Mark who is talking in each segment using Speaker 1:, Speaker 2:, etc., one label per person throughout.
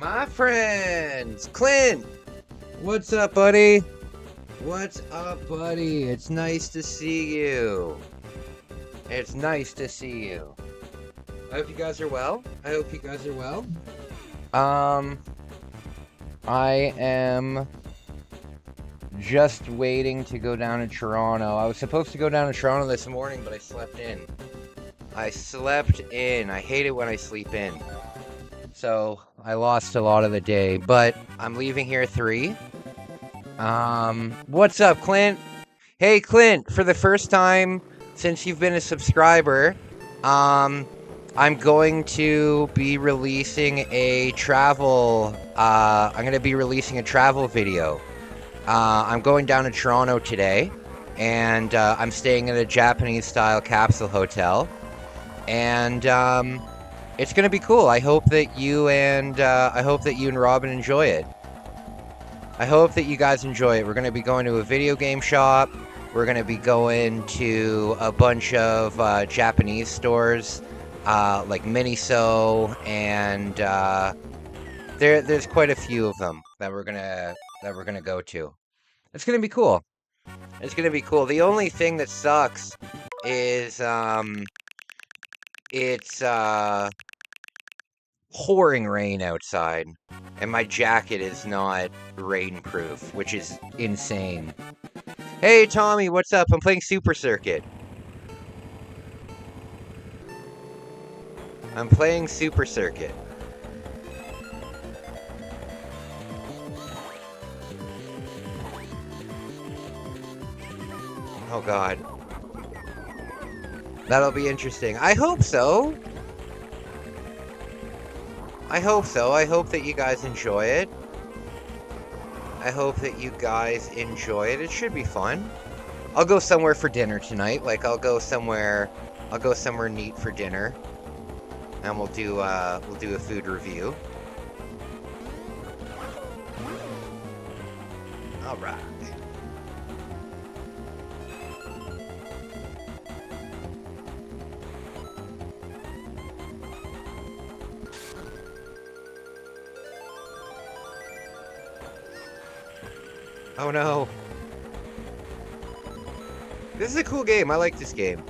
Speaker 1: My friends, Clint, what's up, buddy? What's up, buddy? It's nice to see you. It's nice to see you. I hope you guys are well. Um, I am just waiting to go down to Toronto. I was supposed to go down to Toronto this morning, but I slept in. I hate it when I sleep in. So I lost a lot of the day, but I'm leaving here at 3. What's up, Clint? Hey, Clint, for the first time since you've been a subscriber, I'm going to be releasing a travel, video. I'm going down to Toronto today, and I'm staying at a Japanese-style capsule hotel, and it's gonna be cool. I hope that you and Robin enjoy it. I hope that you guys enjoy it. We're gonna be going to a video game shop. We're gonna be going to a bunch of Japanese stores, like Miniso, and there's quite a few of them that we're gonna go to. It's gonna be cool. It's gonna be cool. The only thing that sucks is it's pouring rain outside, and my jacket is not rainproof, which is insane. Hey Tommy, what's up? I'm playing Super Circuit. I'm playing Super Circuit. Oh god. That'll be interesting. I hope so. I hope that you guys enjoy it. It should be fun. I'll go somewhere for dinner tonight. Like I'll go somewhere neat for dinner. And we'll do a food review. All right. Oh no. This is a cool game. I like this game.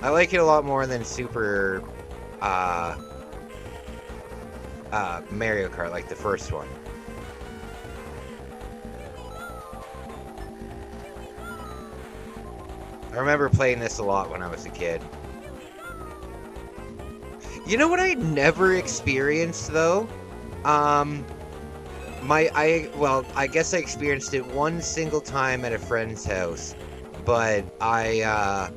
Speaker 1: I like it a lot more than Super Mario Kart, like the first one. I remember playing this a lot when I was a kid. You know what I never experienced though? I guess I experienced it one single time at a friend's house, but I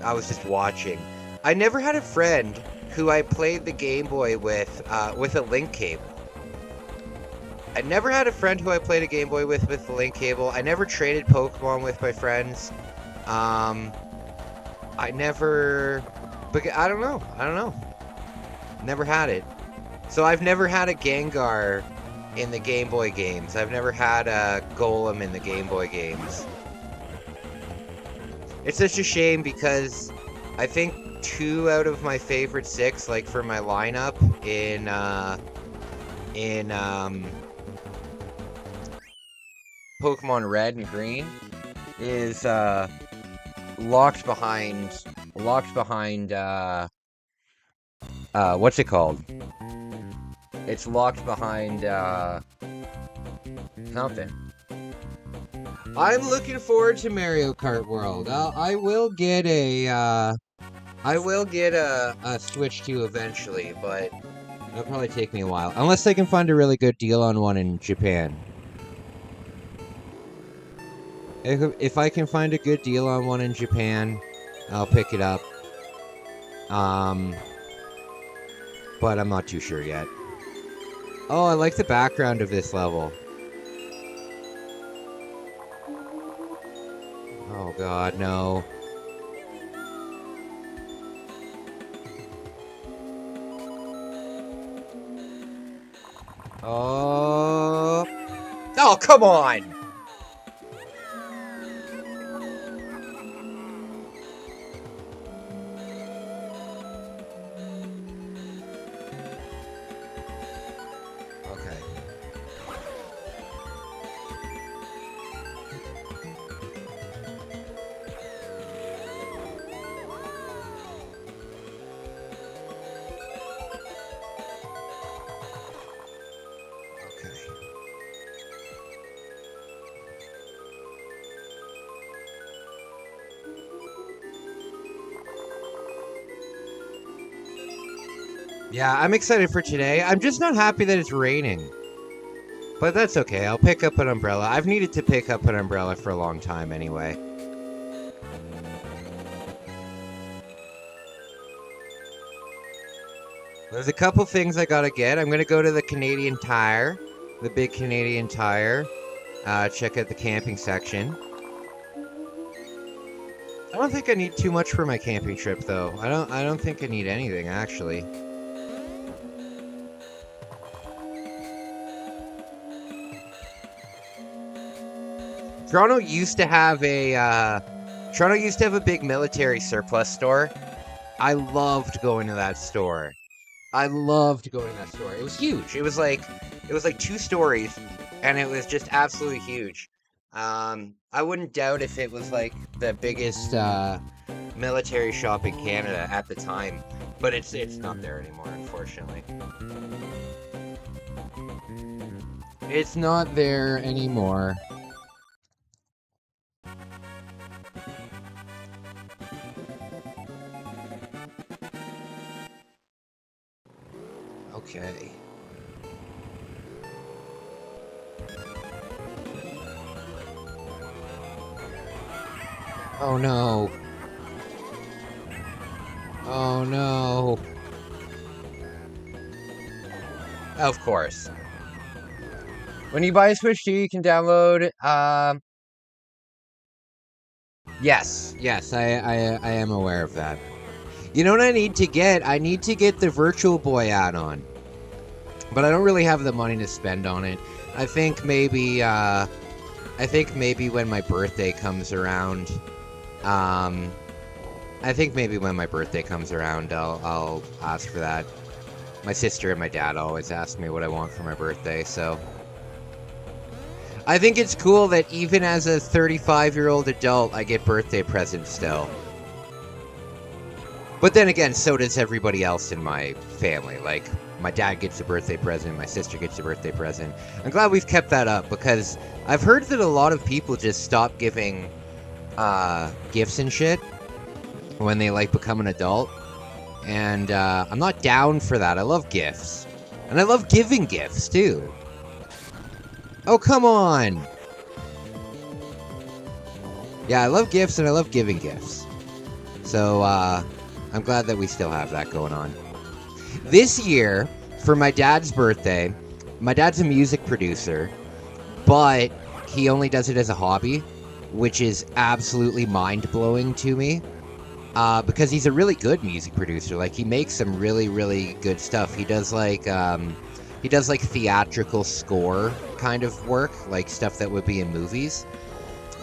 Speaker 1: was just watching. I never had a friend who I played the Game Boy with a link cable. I never had a friend who I played a Game Boy with a link cable. I never traded Pokemon with my friends. I never, but I don't know. Never had it. So I've never had a Gengar in the Game Boy games. I've never had a Golem in the Game Boy games. It's such a shame because I think 2 out of my favorite 6, like for my lineup in Pokemon Red and Green, is locked behind what's it called? It's locked behind something. I'm looking forward to Mario Kart World. I will get a Switch 2 eventually, but it'll probably take me a while. Unless I can find a really good deal on one in Japan. If I can find a good deal on one in Japan, I'll pick it up. But I'm not too sure yet. Oh, I like the background of this level. Oh god, no. Oh. Oh, come on! Yeah, I'm excited for today. I'm just not happy that it's raining. But that's okay. I'll pick up an umbrella. I've needed to pick up an umbrella for a long time anyway. There's a couple things I gotta get. I'm gonna go to the Canadian Tire, the big Canadian Tire. Check out the camping section. I don't think I need too much for my camping trip, though. I don't think I need anything actually. Toronto used to have a big military surplus store. I loved going to that store. I loved going to that store. It was huge. It was like 2 stories, and it was just absolutely huge. I wouldn't doubt if it was like the biggest military shop in Canada at the time, but it's not there anymore, unfortunately. It's not there anymore. Okay. Oh no. Oh no. Of course. When you buy a Switch 2, you can download. Yes, I am aware of that. You know what I need to get? I need to get the Virtual Boy add-on, but I don't really have the money to spend on it. I think maybe when my birthday comes around, um, I'll ask for that. My sister and my dad always ask me what I want for my birthday, so I think it's cool that even as a 35-year-old adult, I get birthday presents still. But then again, so does everybody else in my family. Like, my dad gets a birthday present, my sister gets a birthday present. I'm glad we've kept that up, because I've heard that a lot of people just stop giving gifts and shit when they, like, become an adult. And I'm not down for that. I love gifts. And I love giving gifts, too. Oh, come on! Yeah, I love gifts and I love giving gifts. So, I'm glad that we still have that going on. This year, for my dad's birthday, my dad's a music producer, but he only does it as a hobby, which is absolutely mind-blowing to me. Because he's a really good music producer. Like, he makes some really, really good stuff. He does like theatrical score kind of work, like stuff that would be in movies.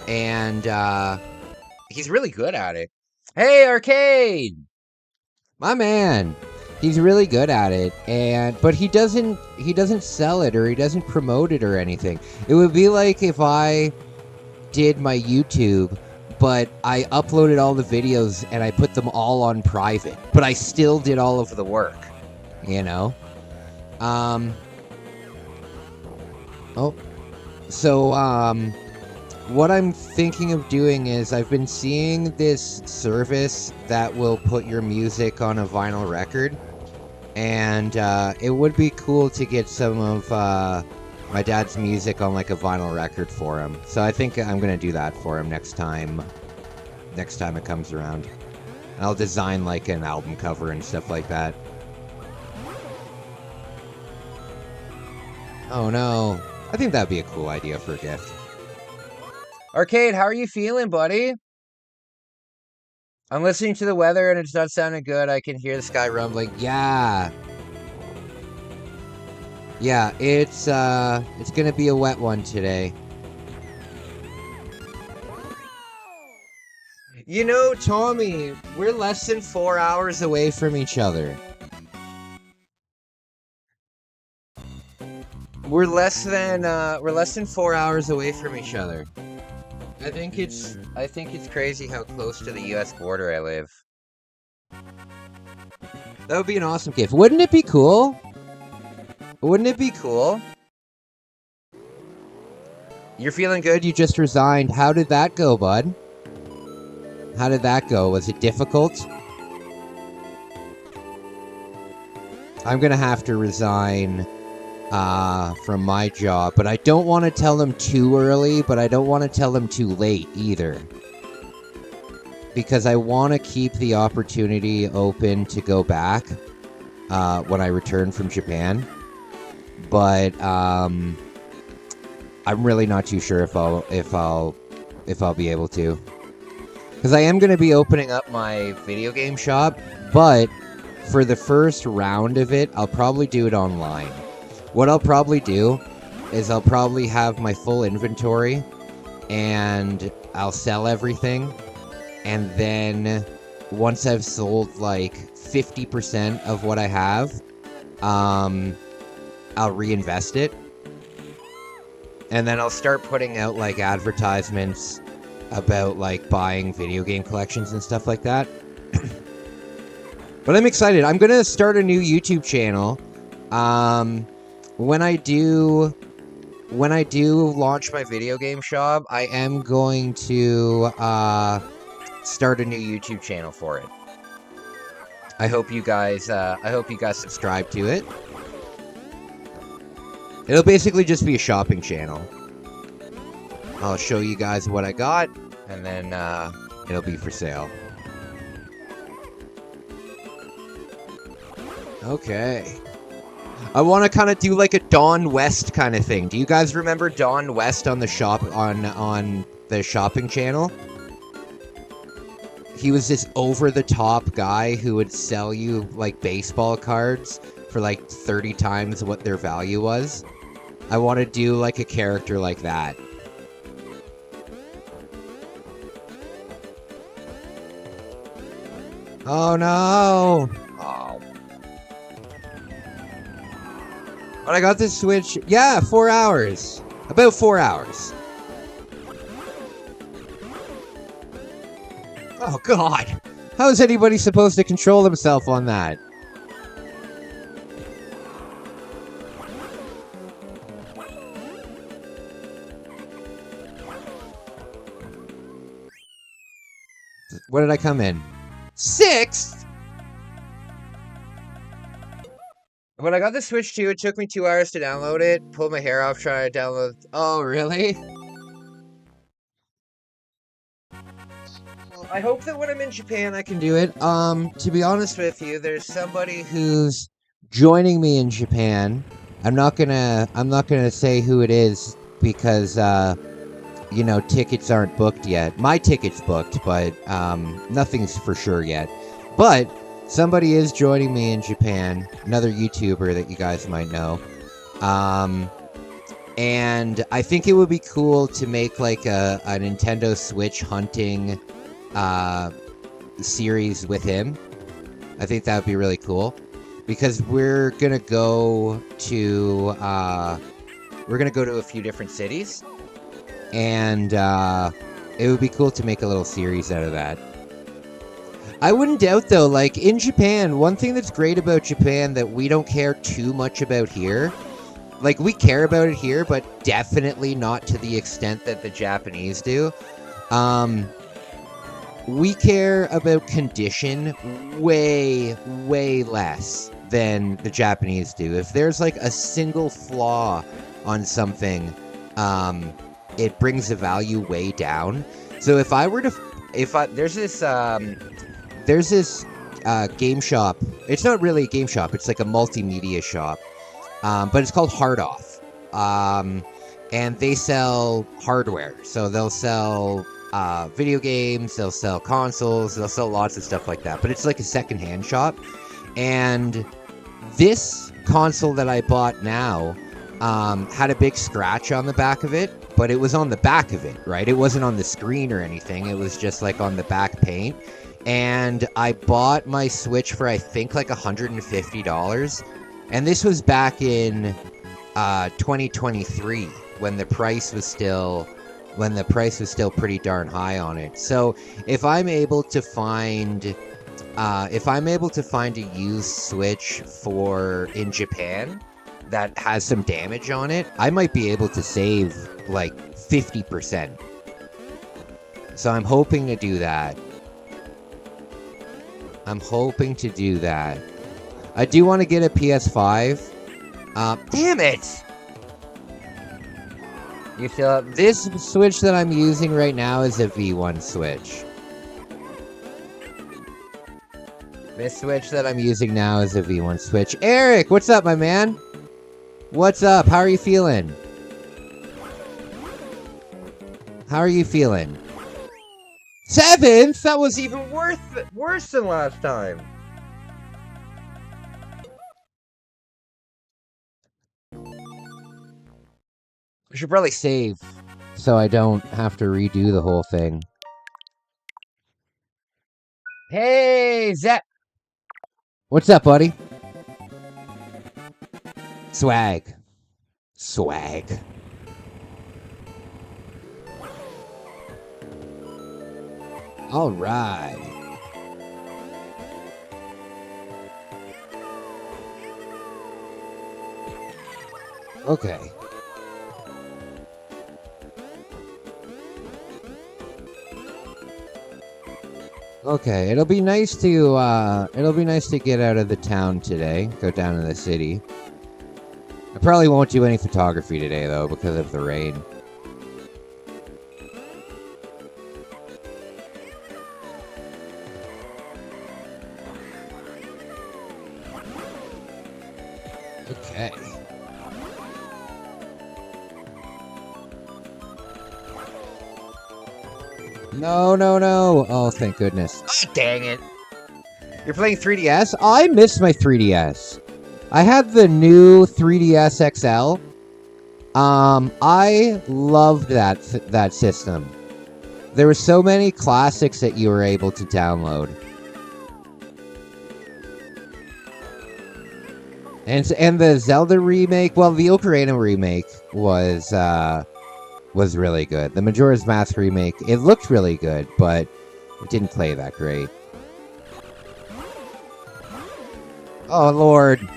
Speaker 1: And he's really good at it. Hey, Arcade! My man. He's really good at it, but he doesn't sell it or he doesn't promote it or anything. It would be like if I did my YouTube, but I uploaded all the videos and I put them all on private, but I still did all of the work, you know? What I'm thinking of doing is I've been seeing this service that will put your music on a vinyl record, and it would be cool to get some of my dad's music on like a vinyl record for him. So I think I'm gonna do that for him next time it comes around. I'll design like an album cover and stuff like that. Oh no. I think that'd be a cool idea for a gift. Arcade, how are you feeling, buddy? I'm listening to the weather and it's not sounding good. I can hear the sky rumbling. Yeah. Yeah, it's gonna be a wet one today. You know, Tommy, we're less than 4 hours away from each other. We're less than 4 hours away from each other. I think it's crazy how close to the US border I live. That would be an awesome gift. Wouldn't it be cool? Wouldn't it be cool? You're feeling good? You just resigned. How did that go, bud? How did that go? Was it difficult? I'm gonna have to resign from my job, but I don't want to tell them too early, but I don't want to tell them too late either. Because I want to keep the opportunity open to go back when I return from Japan. But I'm really not too sure if I'll be able to. Because I am going to be opening up my video game shop, but for the first round of it, I'll probably do it online. What I'll probably do is I'll probably have my full inventory and I'll sell everything. And then once I've sold like 50% of what I have, I'll reinvest it. And then I'll start putting out like advertisements about like buying video game collections and stuff like that. But I'm excited. I'm going to start a new YouTube channel. When I do launch my video game shop, I am going to start a new YouTube channel for it. I hope you guys subscribe to it. It'll basically just be a shopping channel. I'll show you guys what I got, and then it'll be for sale. Okay. I want to kind of do like a Don West kind of thing. Do you guys remember Don West on the on the shopping channel? He was this over-the-top guy who would sell you like baseball cards for like 30 times what their value was. I want to do like a character like that. Oh no! Oh. But I got this Switch. Yeah, 4 hours. About 4 hours. Oh god. How is anybody supposed to control themselves on that? What did I come in? 6th? When I got the Switch 2, it took me 2 hours to download it. Pulled my hair off trying to download. Oh, really? I hope that when I'm in Japan, I can do it. To be honest with you, there's somebody who's joining me in Japan. I'm not gonna say who it is because you know, tickets aren't booked yet. My ticket's booked, but nothing's for sure yet. But somebody is joining me in Japan, another YouTuber that you guys might know. And I think it would be cool to make like a Nintendo Switch hunting series with him. I think that would be really cool. Because we're gonna go to a few different cities. And it would be cool to make a little series out of that. I wouldn't doubt, though, like, in Japan, one thing that's great about Japan that we don't care too much about here, like, we care about it here, but definitely not to the extent that the Japanese do. We care about condition way, way less than the Japanese do. If there's, like, a single flaw on something, it brings the value way down. So if I were to, there's this game shop. It's not really a game shop. It's like a multimedia shop, but it's called Hard Off, and they sell hardware. So they'll sell video games, they'll sell consoles, they'll sell lots of stuff like that. But it's like a secondhand shop, and this console that I bought now had a big scratch on the back of it. But it was on the back of it, right? It wasn't on the screen or anything. It was just like on the back paint. And I bought my Switch for I think like $150. And this was back in 2023 when the price was still pretty darn high on it. So if I'm able to find a used Switch in Japan that has some damage on it, I might be able to save like 50%. So I'm hoping to do that. I do want to get a PS5. Damn it! You feel it? This Switch that I'm using right now is a V1 Switch. This Switch that I'm using now is a V1 Switch. Eric, what's up, my man? What's up? How are you feeling? How are you feeling? 7th? That was even worse than last time. I should probably save so I don't have to redo the whole thing. Hey, Zach. What's up, buddy? Swag. All right. Okay. Okay, it'll be nice to get out of the town today, go down to the city. I probably won't do any photography today though because of the rain. Okay. No. Oh, thank goodness. Oh, dang it. You're playing 3DS? I miss my 3DS. I had the new 3DS XL. I loved that system. There were so many classics that you were able to download. And the Zelda remake, well, the Ocarina remake was really good. The Majora's Mask remake, it looked really good, but it didn't play that great. Oh, Lord.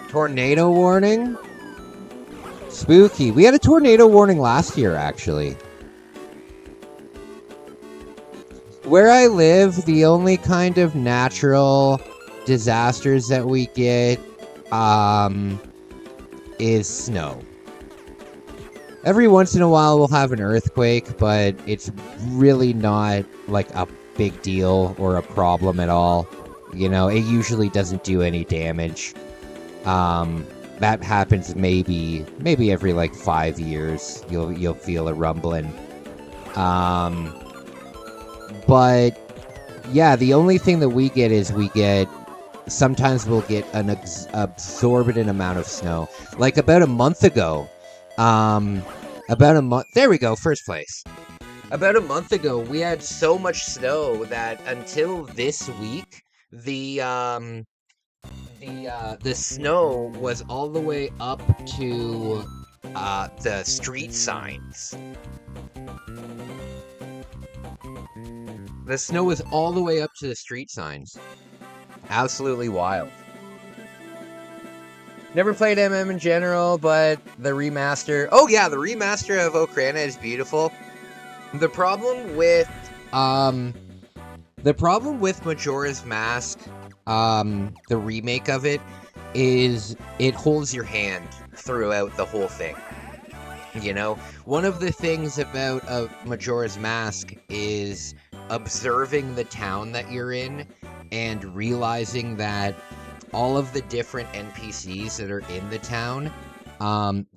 Speaker 1: Tornado warning? Spooky. We had a tornado warning last year, actually. Where I live, the only kind of natural disasters that we get, is snow. Every once in a while we'll have an earthquake, but it's really not like a big deal or a problem at all. You know, it usually doesn't do any damage. That happens maybe every like 5 years. You'll feel a rumbling. But yeah, the only thing that we get is sometimes we'll get an absorbent amount of snow. Like about a month ago, there we go, first place. About a month ago, we had so much snow that until this week, the snow was all the way up to the street signs. The snow was all the way up to the street signs. Absolutely wild. Never played MM in general, but the remaster... Oh yeah, the remaster of Ocarina is beautiful. The problem with Majora's Mask, the remake of it, is it holds your hand throughout the whole thing. You know, one of the things about Majora's Mask is observing the town that you're in and realizing that all of the different NPCs that are in the town,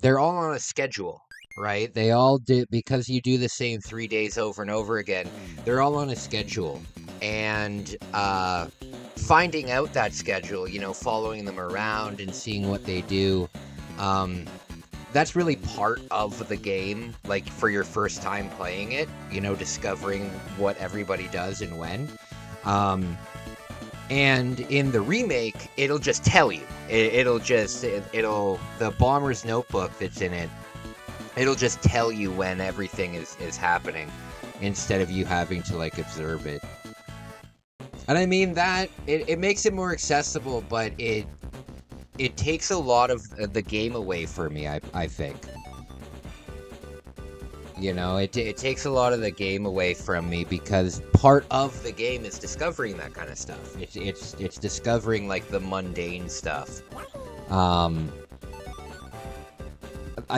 Speaker 1: they're all on a schedule, right? They all do, because you do the same 3 days over and over again, they're all on a schedule. And finding out that schedule, you know, following them around and seeing what they do, that's really part of the game, like, for your first time playing it, you know, discovering what everybody does and when. And in the remake, it'll just tell you. The Bomber's Notebook that's in it, it'll just tell you when everything is happening, instead of you having to, like, observe it. And I mean that, it makes it more accessible, but it takes a lot of the game away for me, I think. You know, it takes a lot of the game away from me because part of the game is discovering that kind of stuff. It's discovering like the mundane stuff. I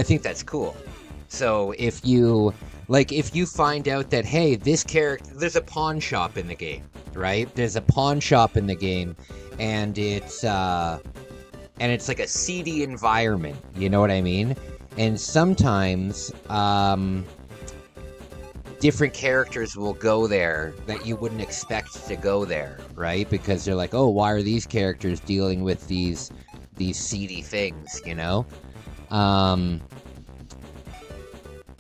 Speaker 1: think that's cool. So if you find out that, hey, this character, there's a pawn shop in the game, right? There's a pawn shop in the game, and it's like a seedy environment. You know what I mean? And sometimes different characters will go there that you wouldn't expect to go there, right? Because they're like, oh, why are these characters dealing with these seedy things, you know?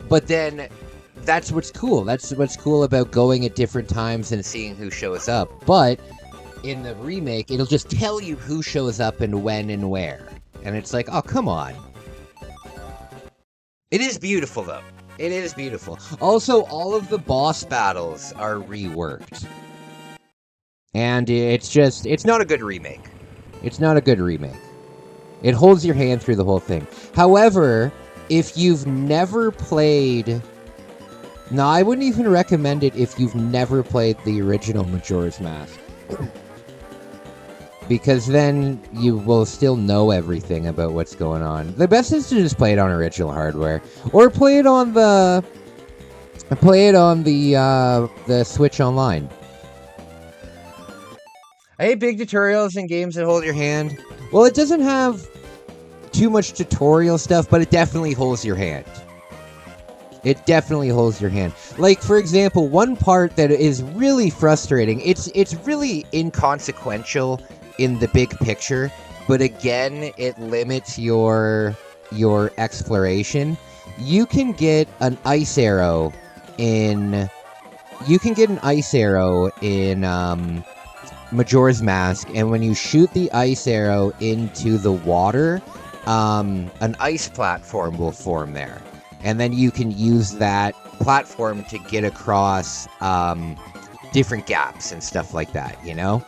Speaker 1: But then that's what's cool. That's what's cool about going at different times and seeing who shows up. But in the remake, it'll just tell you who shows up and when and where. And it's like, oh, come on. It is beautiful, though. It is beautiful. Also, all of the boss battles are reworked. And it's not a good remake. It's not a good remake. It holds your hand through the whole thing. However, if you've never played... No, I wouldn't even recommend it if you've never played the original Majora's Mask. Because then you will still know everything about what's going on. The best is to just play it on original hardware. Or play it on the Switch Online. I hate big tutorials in games that hold your hand. Well, it doesn't have too much tutorial stuff, but it definitely holds your hand. It definitely holds your hand. Like, for example, one part that is really frustrating, it's really inconsequential in the big picture, but again, it limits your exploration. You can get an ice arrow in Majora's Mask, and when you shoot the ice arrow into the water, an ice platform will form there. And then you can use that platform to get across different gaps and stuff like that, you know?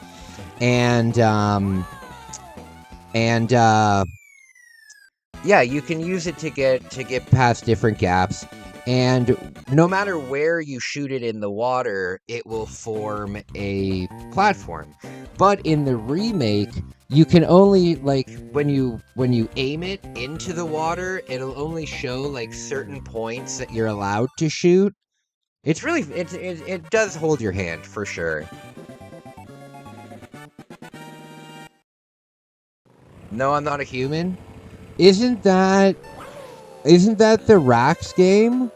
Speaker 1: And yeah, you can use it to get past different gaps. And no matter where you shoot it in the water, it will form a platform. But in the remake, you can only, like, when you aim it into the water, it'll only show, like, certain points that you're allowed to shoot. It's really, it does hold your hand, for sure. No, I'm not a human? Isn't that the Rax game?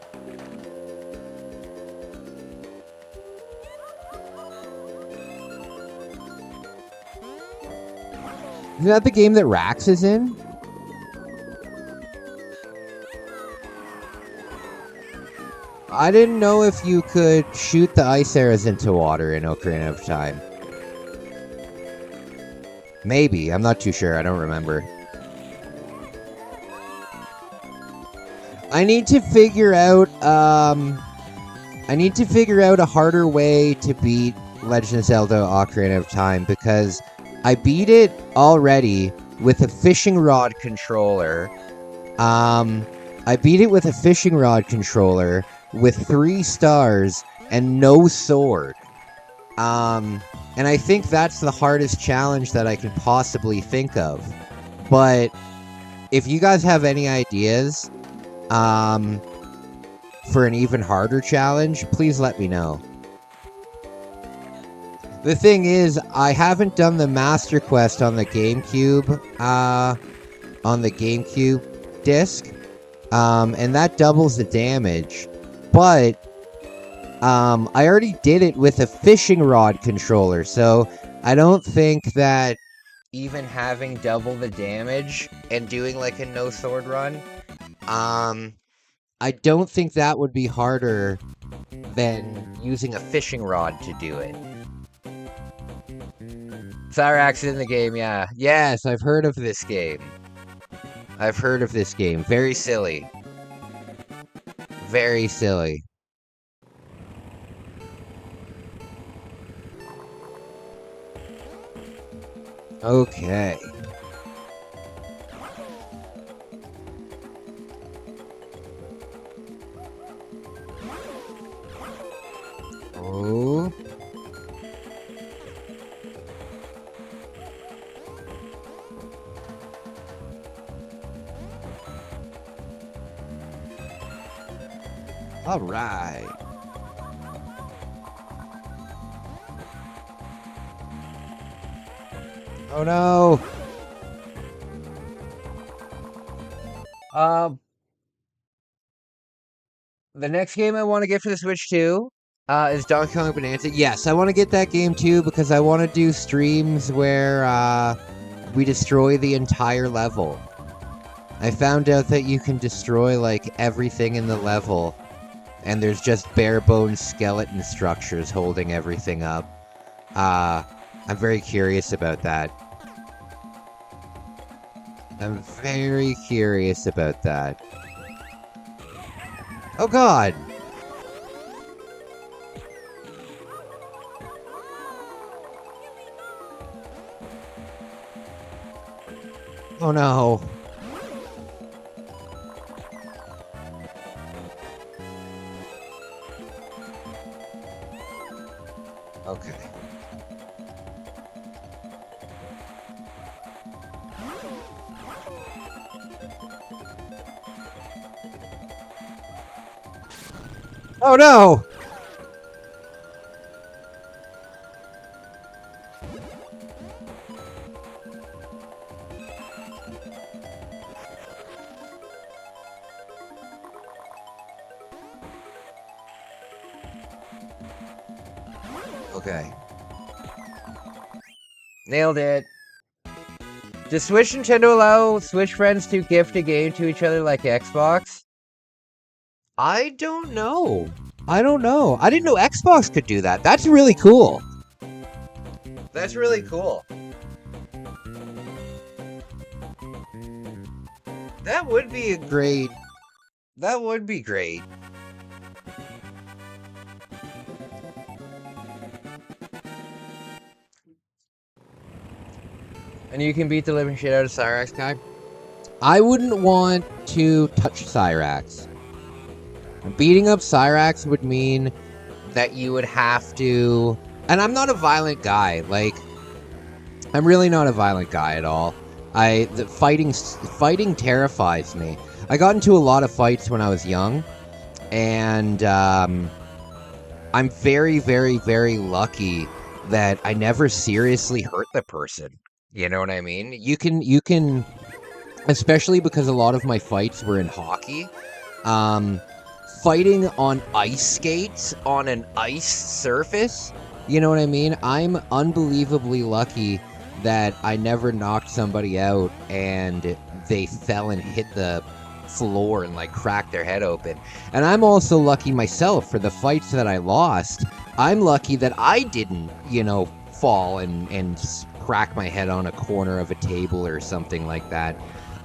Speaker 1: Isn't that the game that Rax is in? I didn't know if you could shoot the ice arrows into water in Ocarina of Time. Maybe. I'm not too sure. I don't remember. I need to figure out a harder way to beat Legend of Zelda Ocarina of Time, because I beat it already with a fishing rod controller. I beat it with a fishing rod controller with 3 stars and no sword. And I think that's the hardest challenge that I can possibly think of. But if you guys have any ideas for an even harder challenge, please let me know. The thing is, I haven't done the Master Quest on the GameCube disc, and that doubles the damage. But I already did it with a fishing rod controller, so I don't think that even having double the damage and doing like a no sword run, I don't think that would be harder than using a fishing rod to do it. Cyrax in the game, yeah. Yes, I've heard of this game. Very silly. Very silly. Okay. All right. Oh no. The next game I want to get for the Switch too is Donkey Kong Bonanza. Yes, I want to get that game too because I want to do streams where we destroy the entire level. I found out that you can destroy like everything in the level, and there's just bare bones skeleton structures holding everything up. I'm very curious about that. I'm very curious about that. Oh god! Oh no! Okay. Oh no! Okay. Nailed it. Does Switch Nintendo allow Switch friends to gift a game to each other like Xbox? I don't know. I don't know. I didn't know Xbox could do that. That's really cool. That's really cool. That would be a great... That would be great. And you can beat the living shit out of Cyrax, Kai? I wouldn't want to touch Cyrax. Beating up Cyrax would mean that you would have to... And I'm not a violent guy. Like, I'm really not a violent guy at all. Fighting terrifies me. I got into a lot of fights when I was young. And I'm very, very, very lucky that I never seriously hurt the person. You know what I mean? You can, especially because a lot of my fights were in hockey, fighting on ice skates on an ice surface, you know what I mean? I'm unbelievably lucky that I never knocked somebody out and they fell and hit the floor and like cracked their head open. And I'm also lucky myself for the fights that I lost. I'm lucky that I didn't, fall and crack my head on a corner of a table or something like that.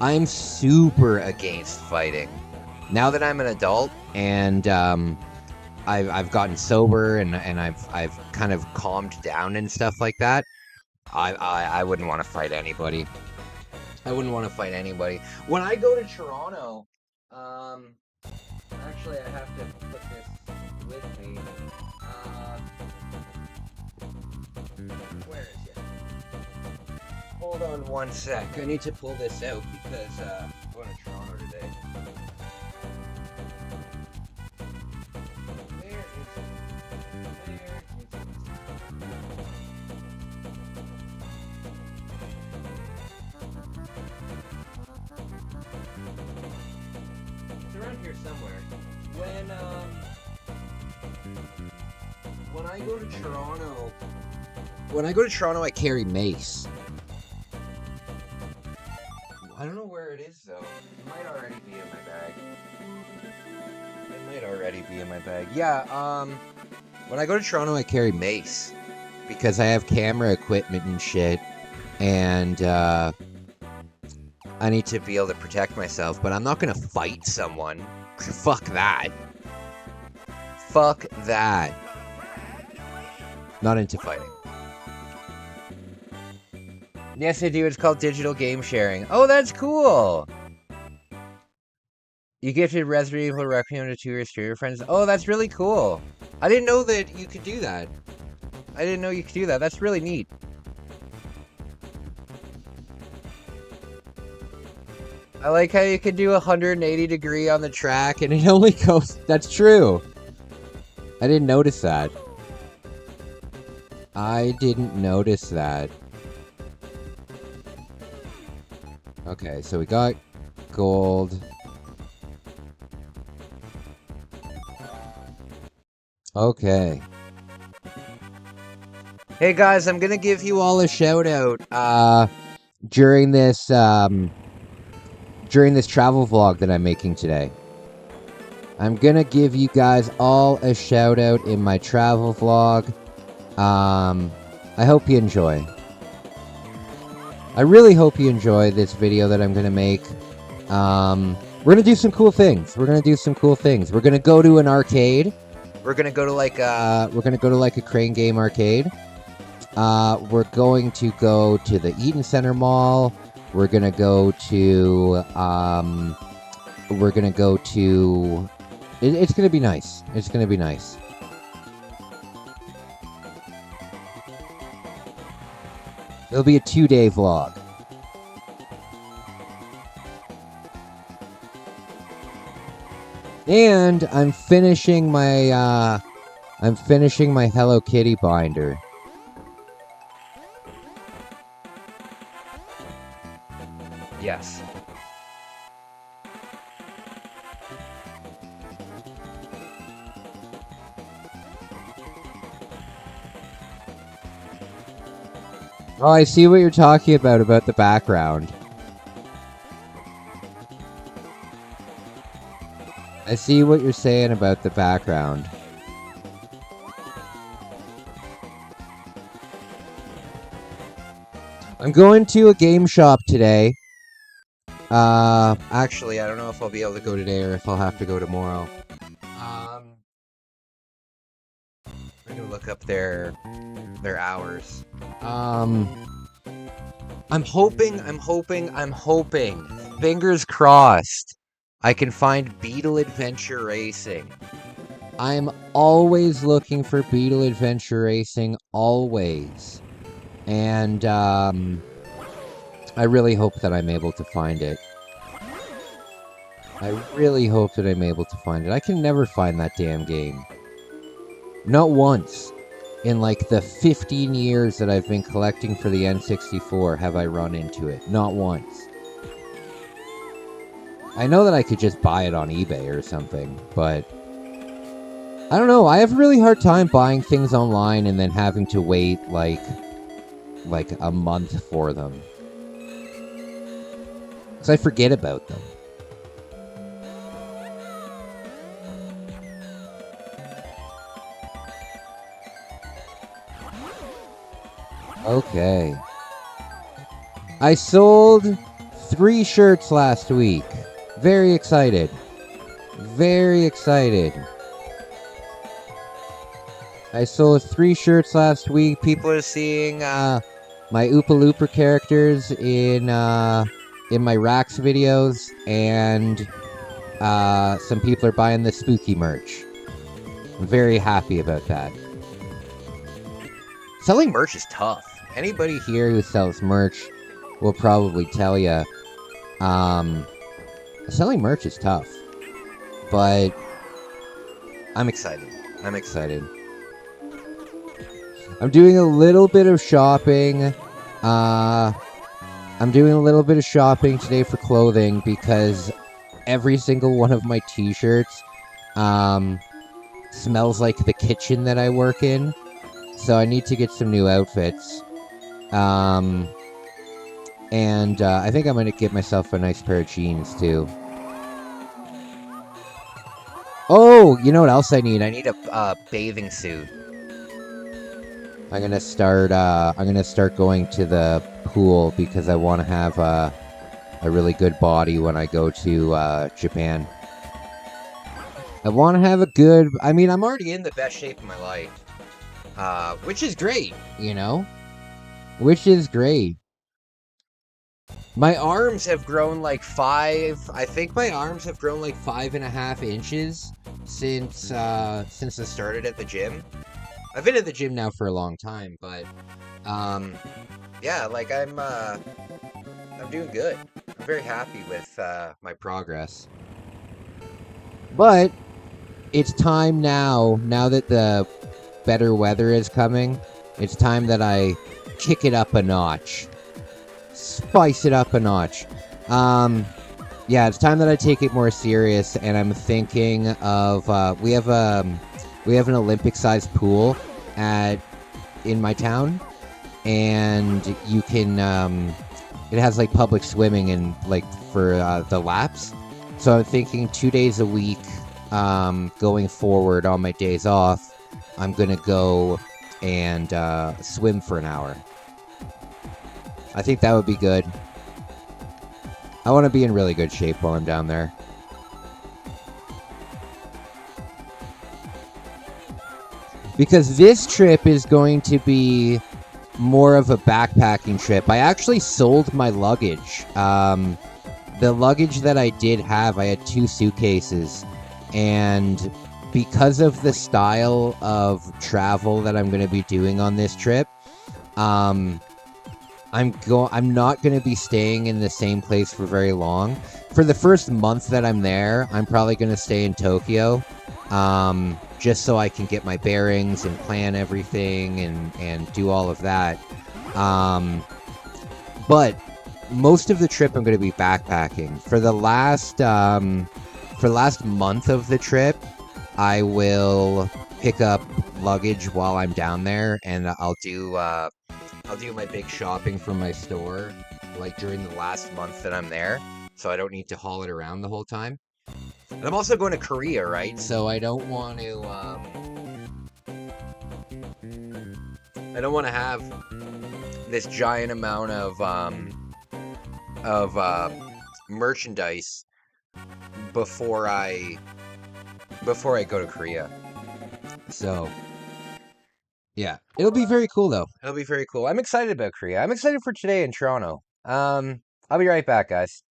Speaker 1: I'm super against fighting. Now that I'm an adult and I've gotten sober and I've kind of calmed down and stuff like that, I wouldn't want to fight anybody. I wouldn't want to fight anybody. When I go to Toronto, actually I have to put this with me. Where is it? Hold on one sec. I need to pull this out because I'm going to Toronto today. Where is it? It's around here somewhere. When I go to Toronto, I carry mace. I don't know where it is though. It might already be in my bag. Yeah, when I go to Toronto, I carry mace because I have camera equipment and shit, and I need to be able to protect myself, but I'm not gonna fight someone. Fuck that. Fuck that. Not into fighting. Yes, I do. It's called digital game sharing. Oh, that's cool. You gifted Resident Evil Requiem to 2 of your streamer friends. Oh, that's really cool. I didn't know that you could do that. That's really neat. I like how you can do 180 degree on the track and it only goes... That's true. I didn't notice that. I didn't notice that. Okay, so we got gold. Okay. Hey guys, I'm gonna give you all a shout out during this travel vlog that I'm making today. I'm gonna give you guys all a shout out in my travel vlog. I hope you enjoy. I really hope you enjoy this video that I'm gonna make. We're gonna do some cool things. We're gonna go to an arcade. We're gonna go to like a Crane Game arcade. We're going to go to the Eaton Center Mall. We're gonna go to it's gonna be nice. It's gonna be nice. It'll be a 2-day vlog. And I'm finishing my Hello Kitty binder. Yes. Oh, I see what you're talking about the background. I see what you're saying about the background. I'm going to a game shop today. Actually, I don't know if I'll be able to go today or if I'll have to go tomorrow. I'm gonna look up their hours. I'm hoping, fingers crossed, I can find Beetle Adventure Racing. I'm always looking for Beetle Adventure Racing, always. And, I really hope that I'm able to find it. I can never find that damn game. Not once. In like the 15 years that I've been collecting for the N64 have I run into it. Not once. I know that I could just buy it on eBay or something, but I don't know. I have a really hard time buying things online and then having to wait like a month for them. Because I forget about them. Okay. I sold 3 shirts last week. Very excited. Very excited. I sold 3 shirts last week. People are seeing my Oopa Looper characters in my Rax videos, and some people are buying the spooky merch. I'm very happy about that. Selling merch is tough. Anybody here who sells merch will probably tell you, selling merch is tough. But I'm excited. I'm doing a little bit of shopping. I'm doing a little bit of shopping today for clothing because every single one of my t-shirts smells like the kitchen that I work in. So I need to get some new outfits. And I think I'm going to get myself a nice pair of jeans, too. Oh, you know what else I need? I need a bathing suit. I'm going to start going to the pool because I want to have a really good body when I go to Japan. I want to have a good... I mean, I'm already in the best shape of my life. Which is great, you know? Which is great. My arms have grown like 5... I think my arms have grown like 5.5 inches since I started at the gym. I've been at the gym now for a long time, but... yeah, like I'm doing good. I'm very happy with my progress. But it's time now, now that the better weather is coming, it's time that I kick it up a notch. Spice it up a notch. Um, yeah, it's time that I take it more serious, and I'm thinking of we have an Olympic-sized pool at in my town, and you can it has like public swimming and like for the laps. So I'm thinking 2 days a week, going forward on my days off, I'm gonna go and swim for an hour. I think that would be good. I want to be in really good shape while I'm down there. Because this trip is going to be more of a backpacking trip. I actually sold my luggage. The luggage that I did have, I had 2 suitcases, and because of the style of travel that I'm going to be doing on this trip, um, I'm not going to be staying in the same place for very long. For the first month that I'm there, I'm probably going to stay in Tokyo, just so I can get my bearings and plan everything and do all of that. Um, but most of the trip, I'm going to be backpacking. For the last month of the trip, I will pick up luggage while I'm down there, and I'll do my big shopping from my store like during the last month that I'm there, so I don't need to haul it around the whole time. And I'm also going to Korea, right? So I don't want to have this giant amount of merchandise before I go to Korea. So yeah, it'll be very cool though. It'll be very cool. I'm excited about Korea. I'm excited for today in Toronto. I'll be right back, guys.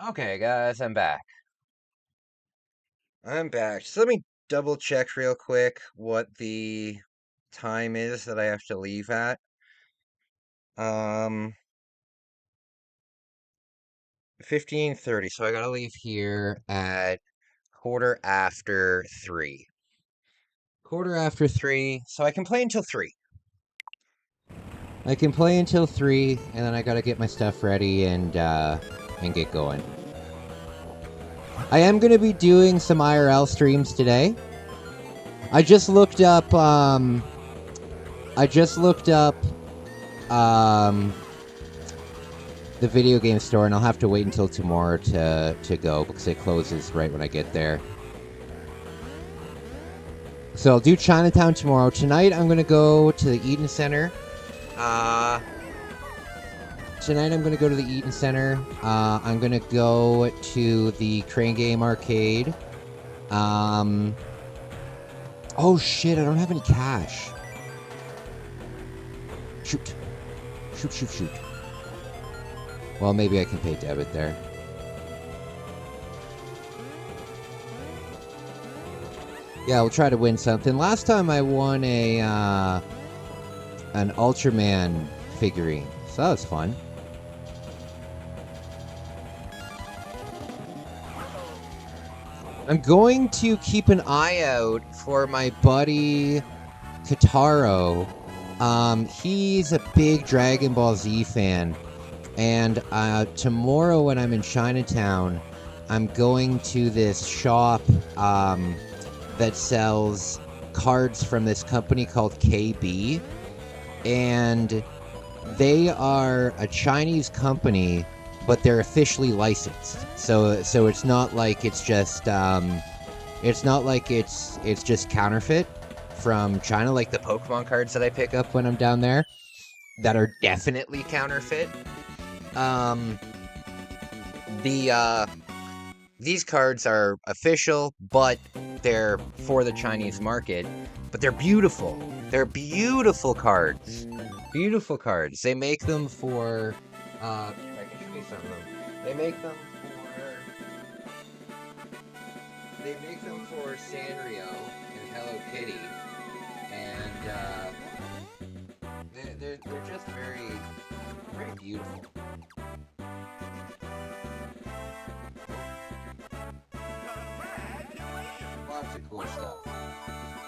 Speaker 1: Okay, guys, I'm back. I'm back. So let me double check real quick what the time is that I have to leave at. Um, 15:30. So I gotta leave here at quarter after 3. Quarter after 3. So I can play until 3. I can play until 3, and then I gotta get my stuff ready and get going. I am gonna be doing some IRL streams today. I just looked up um the video game store, and I'll have to wait until tomorrow to go because it closes right when I get there. So I'll do Chinatown tomorrow. Tonight I'm gonna go to the Eden Center. Tonight I'm gonna go to the Eaton Center. I'm gonna go to the Crane Game Arcade. Oh shit! I don't have any cash. Shoot. Well, maybe I can pay debit there. Yeah, we'll try to win something. Last time I won an Ultraman figurine, so that was fun. I'm going to keep an eye out for my buddy Kataro. He's a big Dragon Ball Z fan. And tomorrow when I'm in Chinatown, I'm going to this shop that sells cards from this company called KB. And they are a Chinese company, but they're officially licensed. So it's not like it's just just counterfeit from China, like the Pokemon cards that I pick up when I'm down there that are definitely counterfeit. These cards are official, but they're for the Chinese market. But they're beautiful. They're beautiful cards. Beautiful cards. They make them for I can show you some of them. They make them for Sanrio and Hello Kitty, and they're just very beautiful. Lots of cool stuff.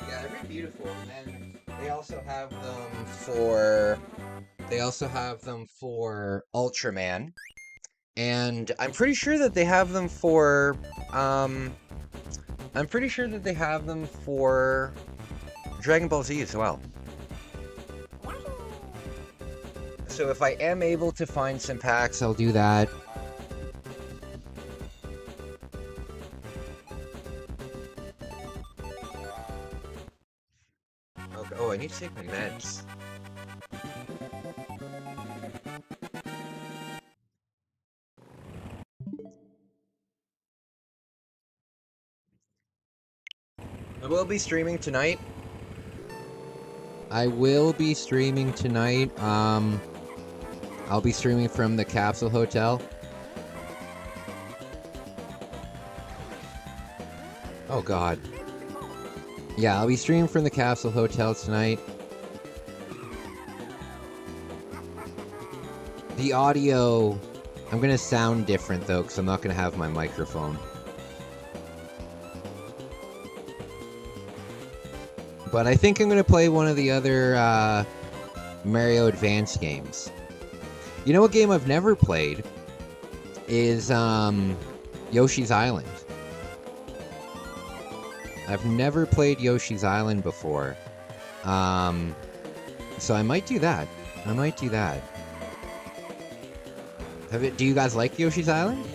Speaker 1: Yeah, they're very beautiful, and they also have them for Ultraman. And I'm pretty sure that they have them for Dragon Ball Z as well. So if I am able to find some packs, I'll do that. Okay. Oh, I need to take my meds. I will be streaming tonight. I'll be streaming from the Capsule Hotel. Oh god. Yeah, I'll be streaming from the Capsule Hotel tonight. The audio, I'm gonna sound different though, because I'm not gonna have my microphone. But I think I'm gonna play one of the other Mario Advance games. You know what game I've never played is Yoshi's Island. I've never played Yoshi's Island before. So I might do that. Do you guys like Yoshi's Island?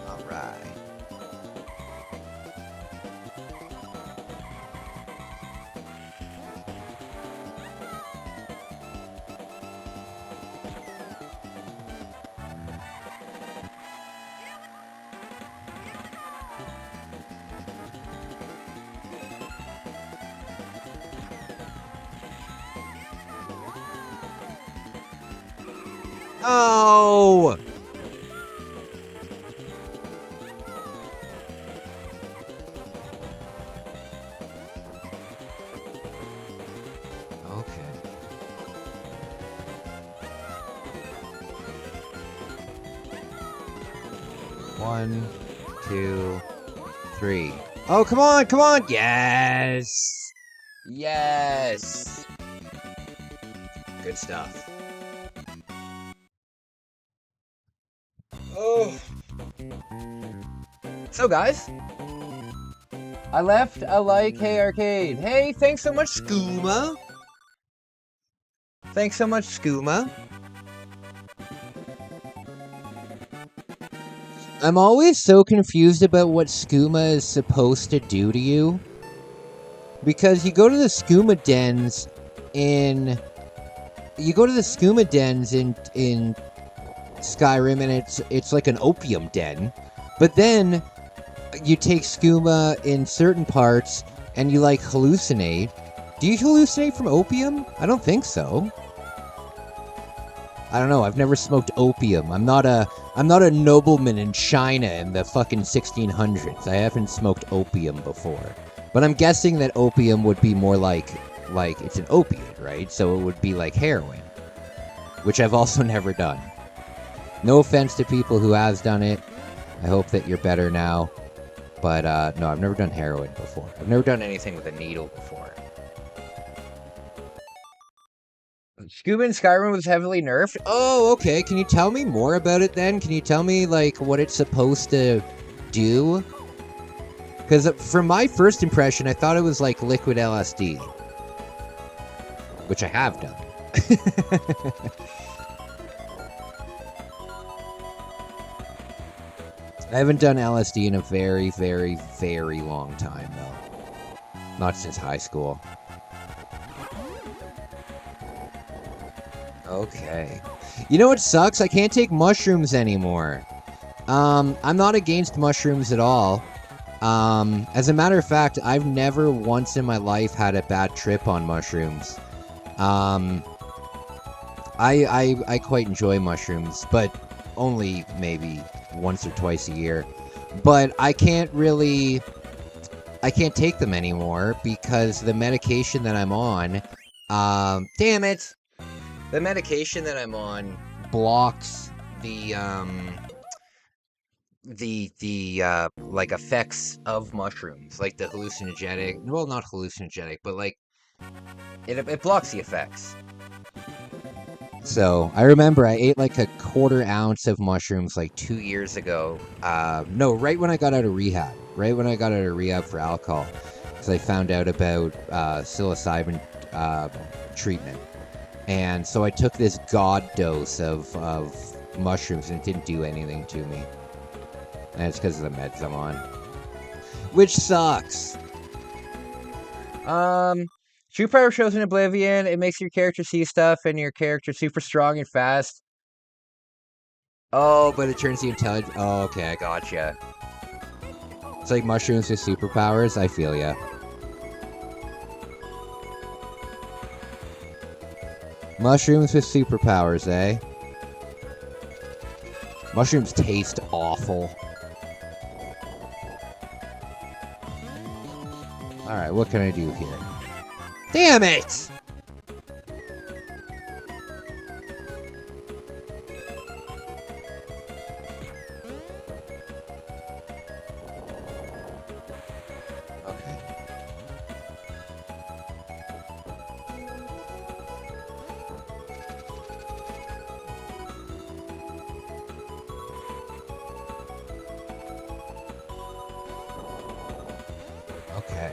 Speaker 1: Alright. Oh! 1, 2, 3. Oh, come on, come on! Yes! Yes! Good stuff. Oh. So, guys, I left a like, hey, arcade. Hey, thanks so much, Skooma. Thanks so much, Skooma. I'm always so confused about what Skooma is supposed to do to you. Because you go to the Skooma dens in... You go to the Skooma dens in Skyrim, and it's like an opium den. But then you take skooma in certain parts and you like hallucinate. Do you hallucinate from opium? I don't think so. I don't know. I've never smoked opium. I'm not a nobleman in China in the fucking 1600s. I haven't smoked opium before. But I'm guessing that opium would be more like it's an opiate, right? So it would be like heroin, which I've also never done. No offense to people who has done it. I hope that you're better now. But, no, I've never done heroin before. I've never done anything with a needle before. Scuba in Skyrim was heavily nerfed? Oh, okay. Can you tell me more about it then? Can you tell me, like, what it's supposed to do? Because from my first impression, I thought it was like liquid LSD. Which I have done. I haven't done LSD in a very, very, very long time, though. Not since high school. Okay. You know what sucks? I can't take mushrooms anymore. I'm not against mushrooms at all. As a matter of fact, I've never once in my life had a bad trip on mushrooms. I quite enjoy mushrooms, but only maybe once or twice a year. But I can't take them anymore because the medication that I'm on, damn it! The medication that I'm on blocks the like effects of mushrooms, like the hallucinogenic, well, not hallucinogenic, but like it blocks the effects. So I remember I ate like a 1/4 ounce of mushrooms like 2 years ago. No, right when I got out of rehab. Right when I got out of rehab for alcohol, because I found out about psilocybin treatment, and so I took this god dose of mushrooms, and it didn't do anything to me. And it's because of the meds I'm on, which sucks. True power shows in Oblivion. It makes your character see stuff, and your character super strong and fast. Oh, but it turns the intelligence. Oh, okay, I gotcha. It's like mushrooms with superpowers. I feel ya. Mushrooms with superpowers, eh? Mushrooms taste awful. Alright, what can I do here? Damn it! Okay. Okay.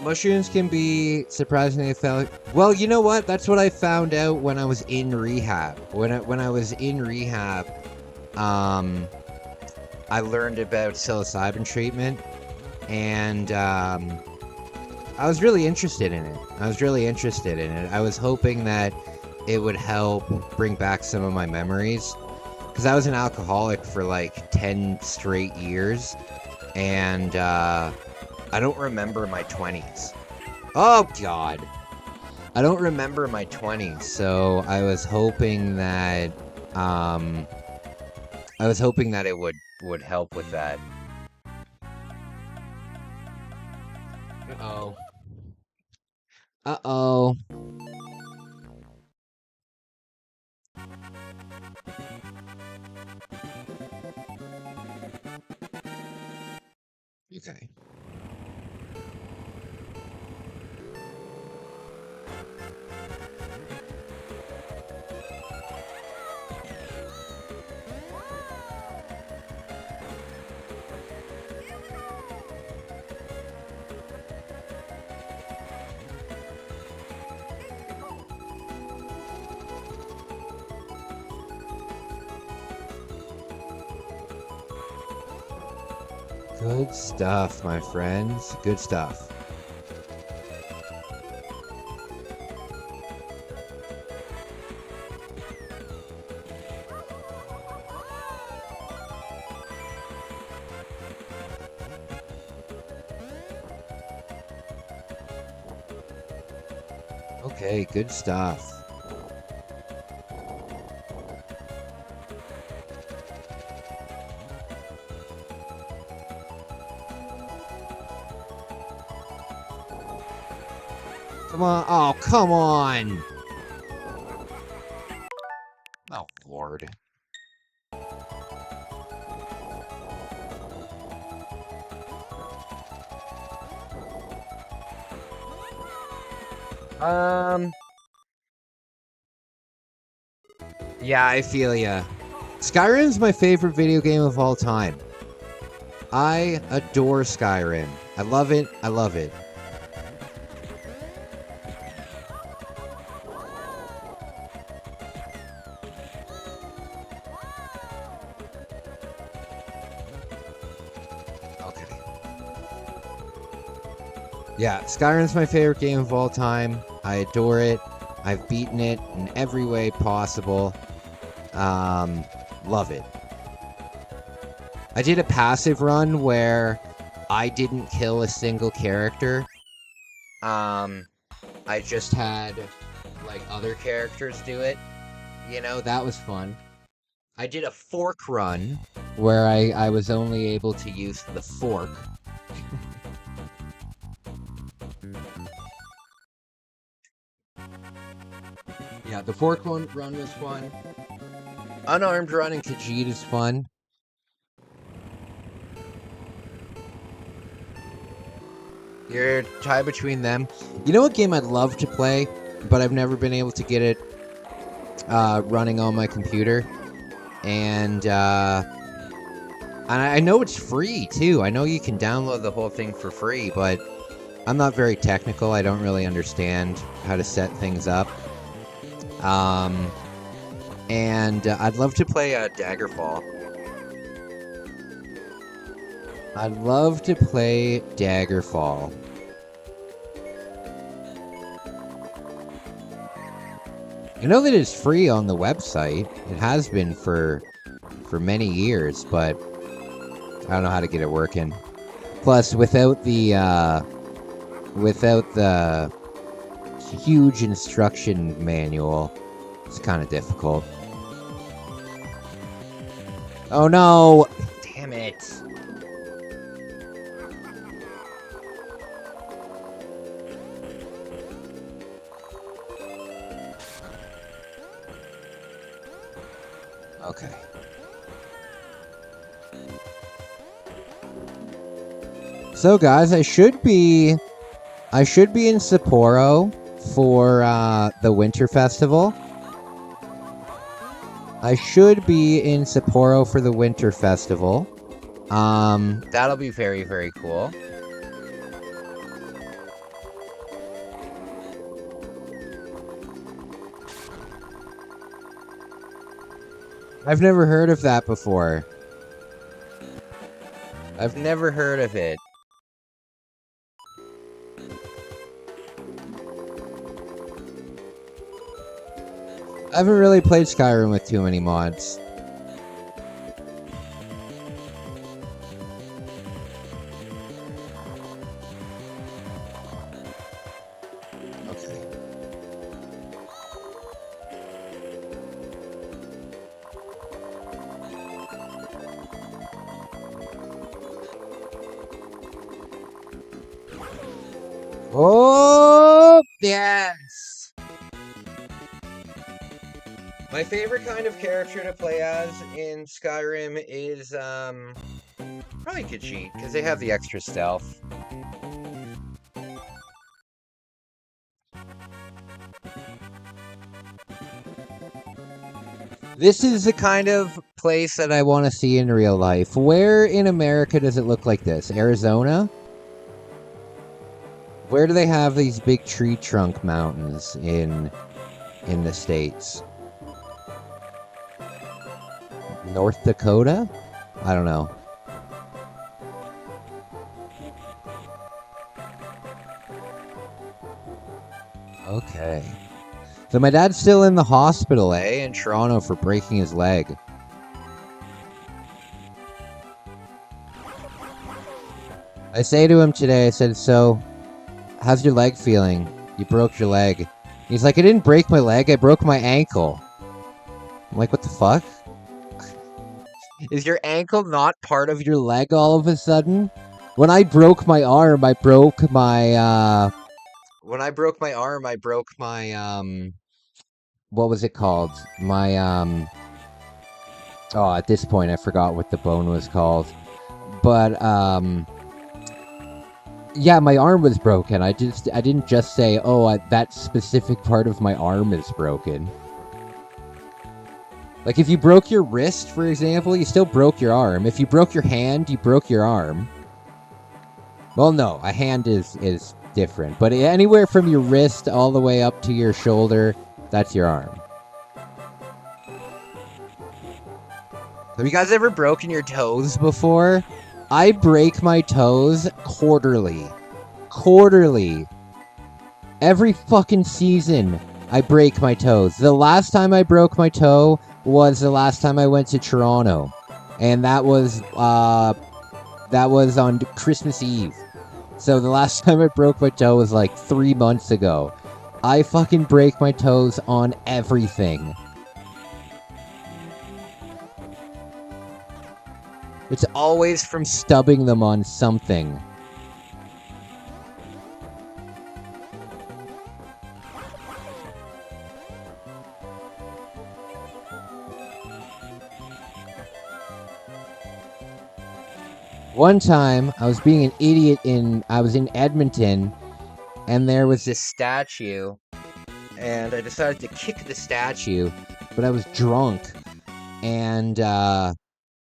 Speaker 1: Mushrooms can be surprisingly effective. Well, you know what? That's what I found out when I was in rehab. When I was in rehab, I learned about psilocybin treatment, and I was really interested in it. I was hoping that it would help bring back some of my memories, because I was an alcoholic for like 10 straight years, and I don't remember my 20s. Oh, God. I don't remember my 20s, so I was hoping that it would help with that. Uh-oh. Uh-oh. Okay. Good stuff, my friends. Good stuff. Okay, good stuff. Come on. Oh, come on. Oh, Lord. Yeah, I feel ya. Skyrim's my favorite video game of all time. I adore Skyrim. I love it. I love it. Okay. Yeah, Skyrim's my favorite game of all time. I adore it. I've beaten it in every way possible. Love it. I did a passive run where I didn't kill a single character. I just had, like, other characters do it. You know, that was fun. I did a fork run where I was only able to use the fork. Yeah, the fork run was fun. Unarmed run in Khajiit is fun. You're tied between them. You know what game I'd love to play, but I've never been able to get it running on my computer? And I know it's free, too. I know you can download the whole thing for free, but I'm not very technical. I don't really understand how to set things up. And I'd love to play Daggerfall. I'd love to play Daggerfall. You know that it's free on the website. It has been for many years, but I don't know how to get it working. Plus, without the huge instruction manual, it's kind of difficult. Oh no! Damn it! Okay. So guys, I should be in Sapporo for the Winter Festival. That'll be very, very cool. I've never heard of that before. I've never heard of it. I haven't really played Skyrim with too many mods. Okay. Oh, yes! My favorite kind of character to play as in Skyrim is, probably Khajiit, because they have the extra stealth. This is the kind of place that I want to see in real life. Where in America does it look like this? Arizona? Where do they have these big tree trunk mountains in the States? North Dakota? I don't know. Okay. So my dad's still in the hospital, in Toronto for breaking his leg. I say to him today, I said, so, how's your leg feeling? You broke your leg. He's like, I didn't break my leg, I broke my ankle. I'm like, what the fuck? Is your ankle not part of your leg all of a sudden? When I broke my arm, I broke my, When I broke my arm, I broke my, what was it called? My, oh, at this point, I forgot what the bone was called. But, yeah, my arm was broken. I didn't just say, oh, that specific part of my arm is broken. Like, if you broke your wrist, for example, you still broke your arm. If you broke your hand, you broke your arm. Well, no, a hand is different. But anywhere from your wrist all the way up to your shoulder, that's your arm. Have you guys ever broken your toes before? I break my toes quarterly. Quarterly. Every fucking season, I break my toes. The last time I broke my toe was the last time I went to Toronto. And that was on Christmas Eve. So the last time I broke my toe was like 3 months ago. I fucking break my toes on everything. It's always from stubbing them on something. One time, I was being an idiot I was in Edmonton, and there was this statue, and I decided to kick the statue, but I was drunk, and,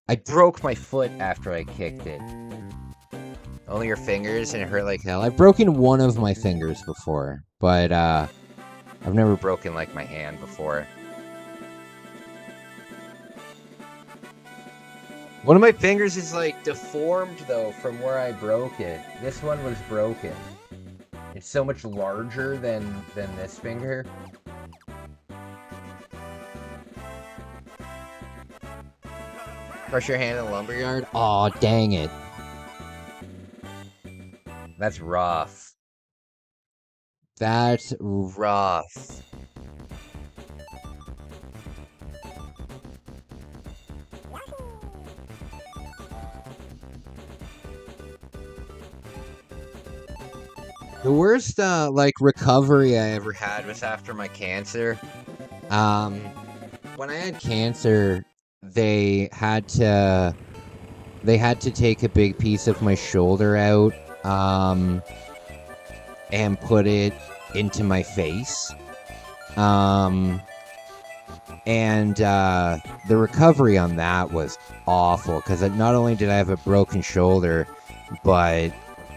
Speaker 1: I broke my foot after I kicked it. Only your fingers, and it hurt like hell. I've broken one of my fingers before, but, I've never broken, like, my hand before. One of my fingers is, like, deformed, though, from where I broke it. This one was broken. It's so much larger than this finger. Crush your hand in the lumberyard? Aw, dang it. That's rough. That's rough. The worst, like, recovery I ever had was after my cancer. When I had cancer, they had to take a big piece of my shoulder out, and put it into my face. And, the recovery on that was awful, because not only did I have a broken shoulder, but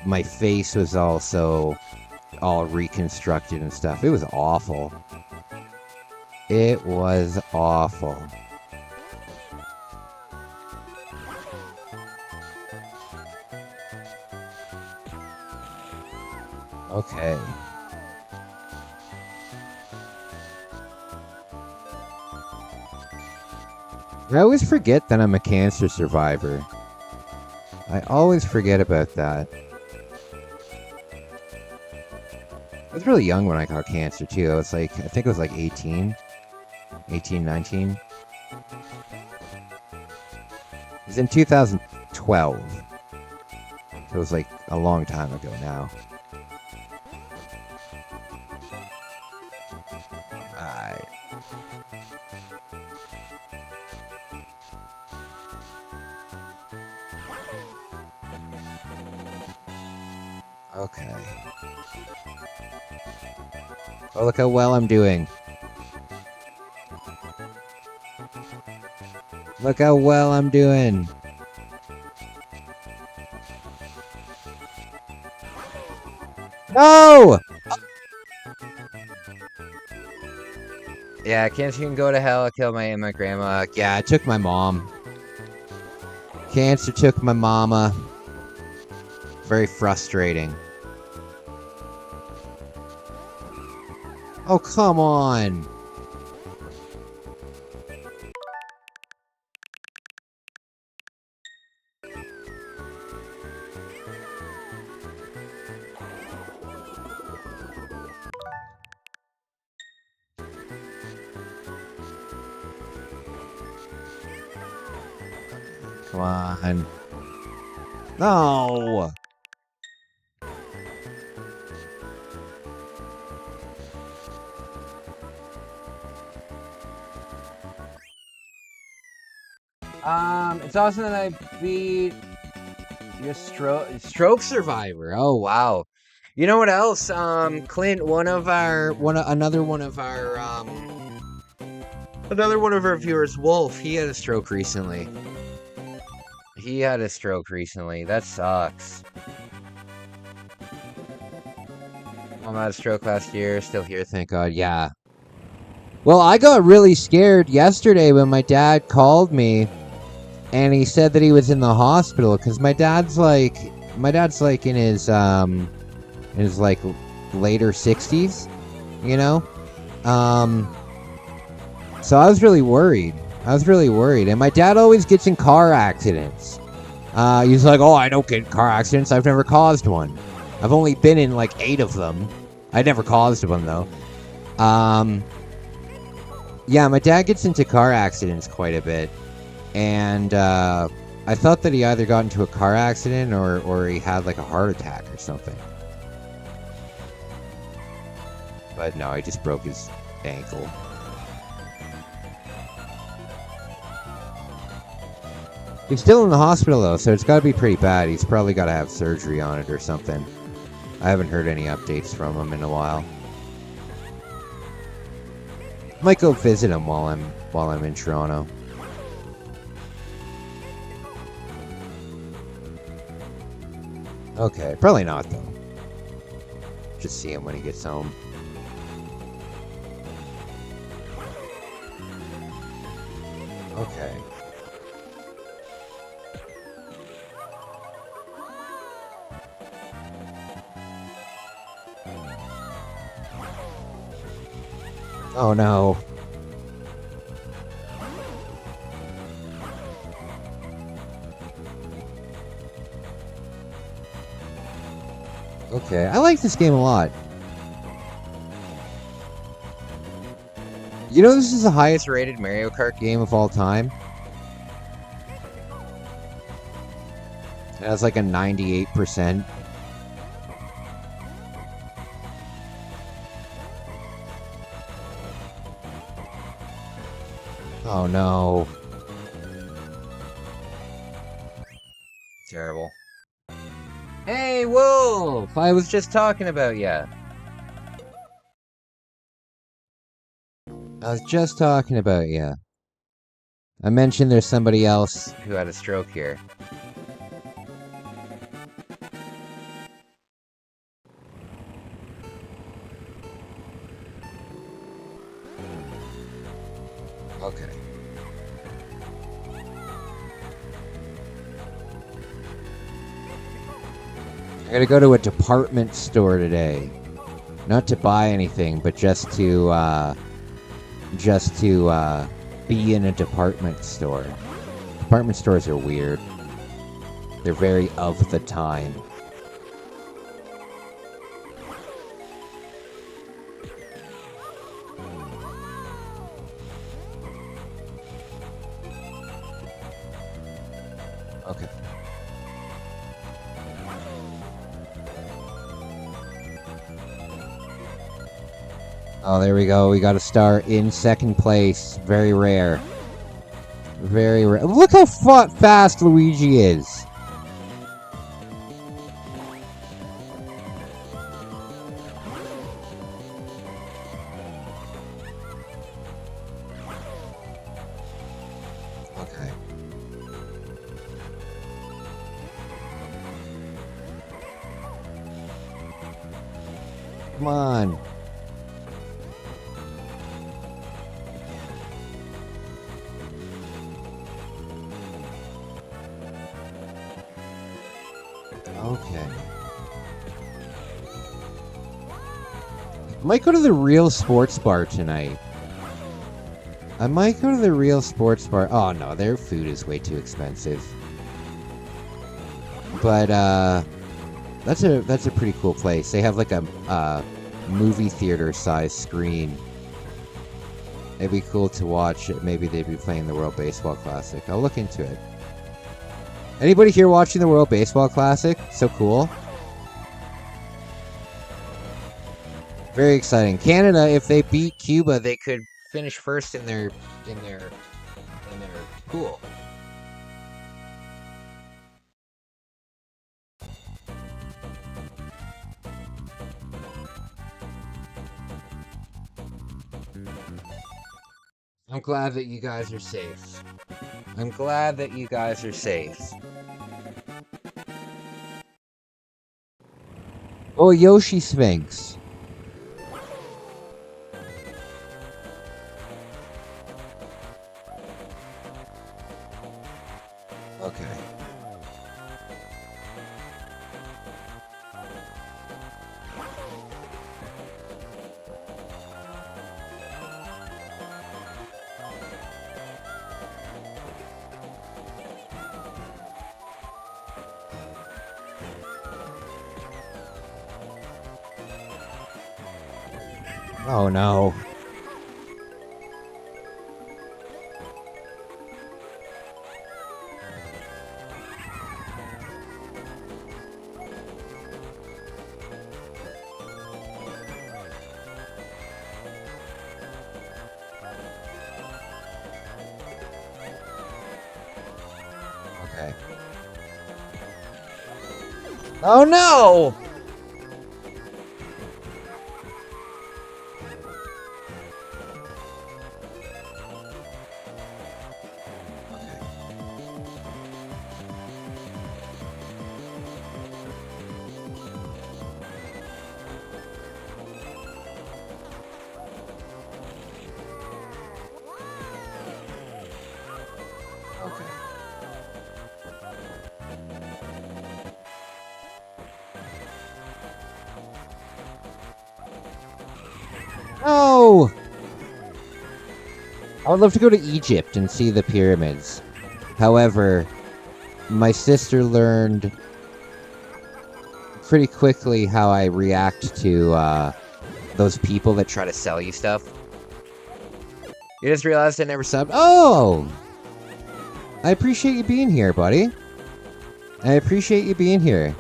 Speaker 1: my face was also all reconstructed and stuff. It was awful. It was awful. Okay. I always forget that I'm a cancer survivor. I always forget about that. I was really young when I got cancer, too. I think it was like 18, 19. It was in 2012. So it was like a long time ago now. Okay. Oh, look how well I'm doing. Look how well I'm doing. No! Yeah, cancer can go to hell. I killed my grandma. Yeah, it took my mom. Cancer took my mama. Very frustrating. Oh, come on. Come on. No! It's awesome that I beat your stroke survivor. Oh wow. You know what else? Clint, another one of our viewers, Wolf, he had a stroke recently. That sucks. Mom had a stroke last year, still here, thank God. Yeah. Well, I got really scared yesterday when my dad called me and he said that he was in the hospital because my dad's like in his like later 60s, you know? So I was really worried. And my dad always gets in car accidents. He's like, oh, I don't get in car accidents. I've never caused one. I've only been in like 8 of them. I never caused one though. Yeah, my dad gets into car accidents quite a bit. And I thought that he either got into a car accident or he had like a heart attack or something. But no, he just broke his ankle. He's still in the hospital though, so it's got to be pretty bad. He's probably got to have surgery on it or something. I haven't heard any updates from him in a while. Might go visit him while I'm in Toronto. Okay, probably not though. Just see him when he gets home. Okay. Oh no. Okay, I like this game a lot. You know this is the highest rated Mario Kart game of all time? It has like a 98%. Oh no. Terrible. Hey, Wolf! I was just talking about ya. I mentioned there's somebody else who had a stroke here. Okay. I gotta go to a department store today. Not to buy anything, but just to be in a department store. Department stores are weird. They're very of the time. Okay. Oh, there we go. We got a star in second place. Very rare. Very rare. Look how fast Luigi is. Come on. Okay. Might go to the Real Sports Bar tonight. I might go to the Real Sports Bar. Oh no, their food is way too expensive. But that's a pretty cool place. They have like a movie theater size screen. It'd be cool to watch. Maybe they'd be playing the World Baseball Classic. I'll look into it. Anybody here watching the World Baseball Classic? So cool. Very exciting. Canada, if they beat Cuba, they could finish first in their pool. I'm glad that you guys are safe. I'm glad that you guys are safe. Oh, Yoshi Sphinx. Okay. Oh no. Okay. Oh no! No! I would love to go to Egypt and see the pyramids. However, my sister learned pretty quickly how I react to those people that try to sell you stuff. You just realized I never subbed? Oh! I appreciate you being here, buddy. I appreciate you being here.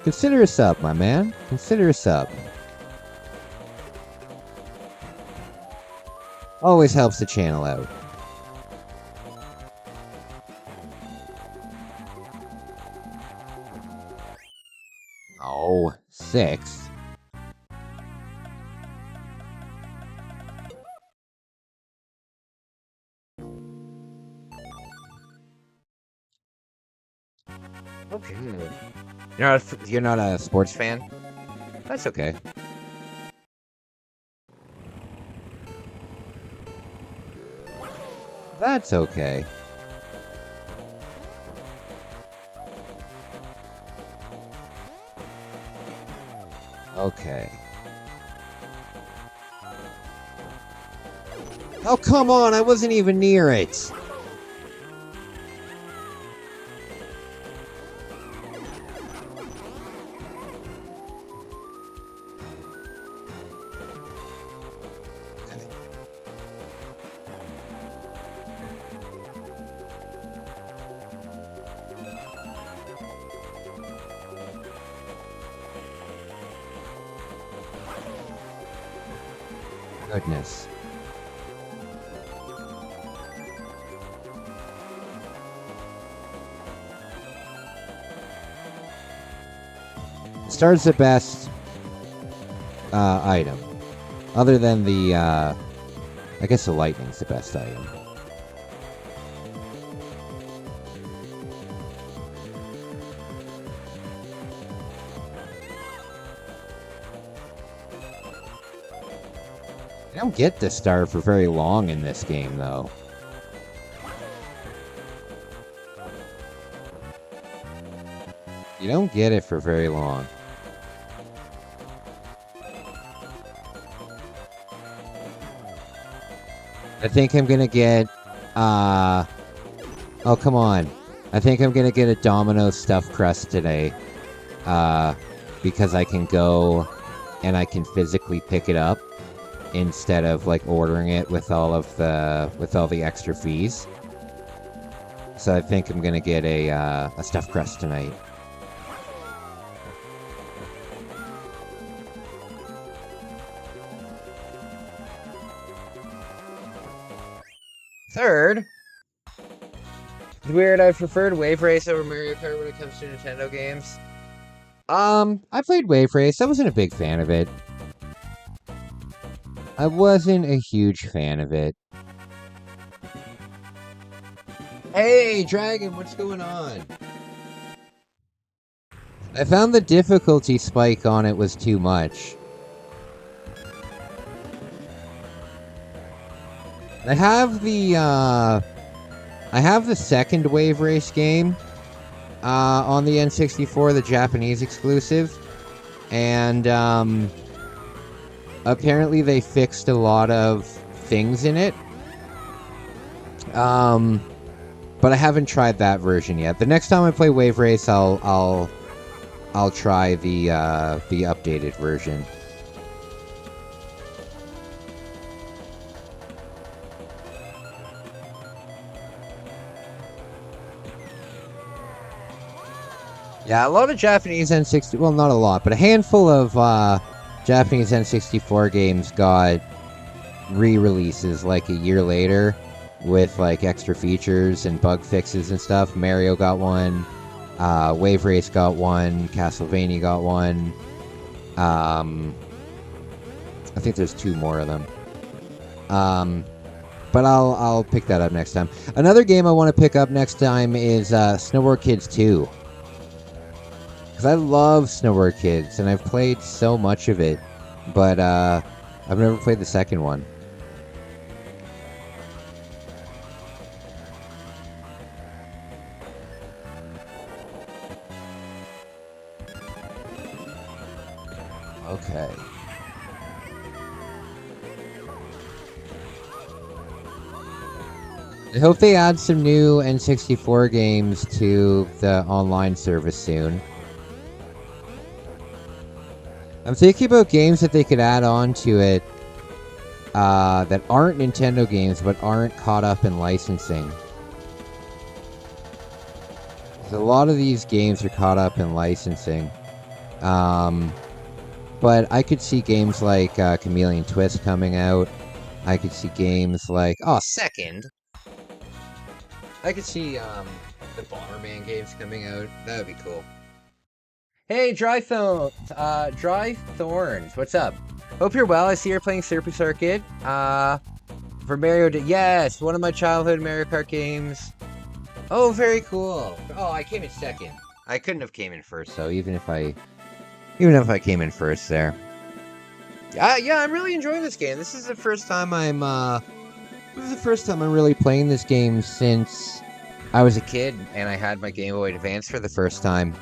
Speaker 1: Consider a sub, my man. Consider a sub. Always helps the channel out. Oh, 6. Okay. You're not a sports fan? That's okay. That's okay. Okay. Oh, come on! I wasn't even near it! Goodness. Star's the best item. Other than the, I guess the lightning's the best item.
Speaker 2: I don't get the star for very long in this game, though. You don't get it for very long. I think I'm gonna get, oh, come on. I think I'm gonna get a Domino's stuffed crust today. Because I can go and I can physically pick it up instead of like ordering it with all the extra fees. So I think I'm gonna get a stuffed crust tonight.
Speaker 1: Third, it's weird. I preferred Wave Race over Mario Kart when it comes to Nintendo games.
Speaker 2: I played Wave Race. I wasn't a big fan of it. I wasn't a huge fan of it. Hey, Dragon, what's going on? I found the difficulty spike on it was too much. I have the second Wave Race game on the N64, the Japanese exclusive, and apparently they fixed a lot of things in it. But I haven't tried that version yet. The next time I play Wave Race, I'll try the updated version. Yeah, a lot of Japanese N64, well, not a lot, but a handful of Japanese N64 games got re-releases like a year later with like extra features and bug fixes and stuff. Mario got one, Wave Race got one, Castlevania got one. I think there's 2 more of them. But I'll pick that up next time. Another game I want to pick up next time is Snowboard Kids 2. Because I love Snowboard Kids, and I've played so much of it, but I've never played the second one. Okay. I hope they add some new N64 games to the online service soon. I'm thinking about games that they could add on to it that aren't Nintendo games but aren't caught up in licensing. A lot of these games are caught up in licensing. But I could see games like Chameleon Twist coming out. I could see games like... Oh, second! I could see the Bomberman games coming out. That would be cool. Hey, Dry Thorns, what's up? Hope you're well. I see you're playing Super Circuit. For Mario, yes, one of my childhood Mario Kart games. Oh, very cool. Oh, I came in second. I couldn't have came in first, though. Even if I came in first there. Yeah, I'm really enjoying this game. This is the first time I'm really playing this game since I was a kid and I had my Game Boy Advance for the first time.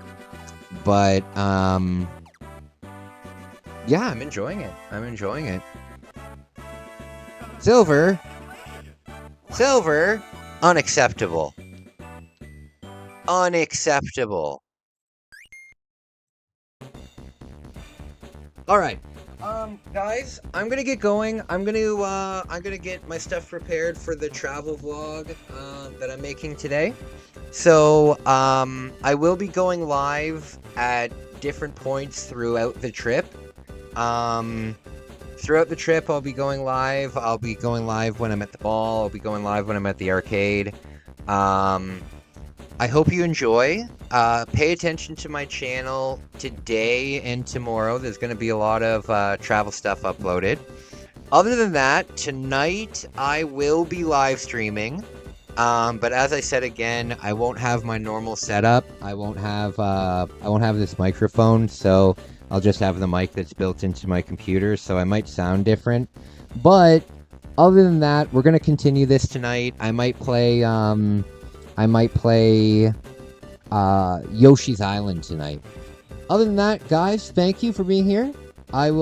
Speaker 2: But, yeah, I'm enjoying it. Silver? Unacceptable. Alright. Guys, I'm gonna get going. I'm gonna get my stuff prepared for the travel vlog, that I'm making today. So, I will be going live at different points throughout the trip. Throughout the trip, I'll be going live. I'll be going live when I'm at the mall. I'll be going live when I'm at the arcade. I hope you enjoy. Pay attention to my channel today and tomorrow. There's going to be a lot of travel stuff uploaded. Other than that, tonight I will be live streaming. But as I said again, I won't have my normal setup. I won't have this microphone, so I'll just have the mic that's built into my computer, so I might sound different. But other than that, we're gonna continue this tonight. I might play Yoshi's Island tonight. Other than that, guys, thank you for being here. I will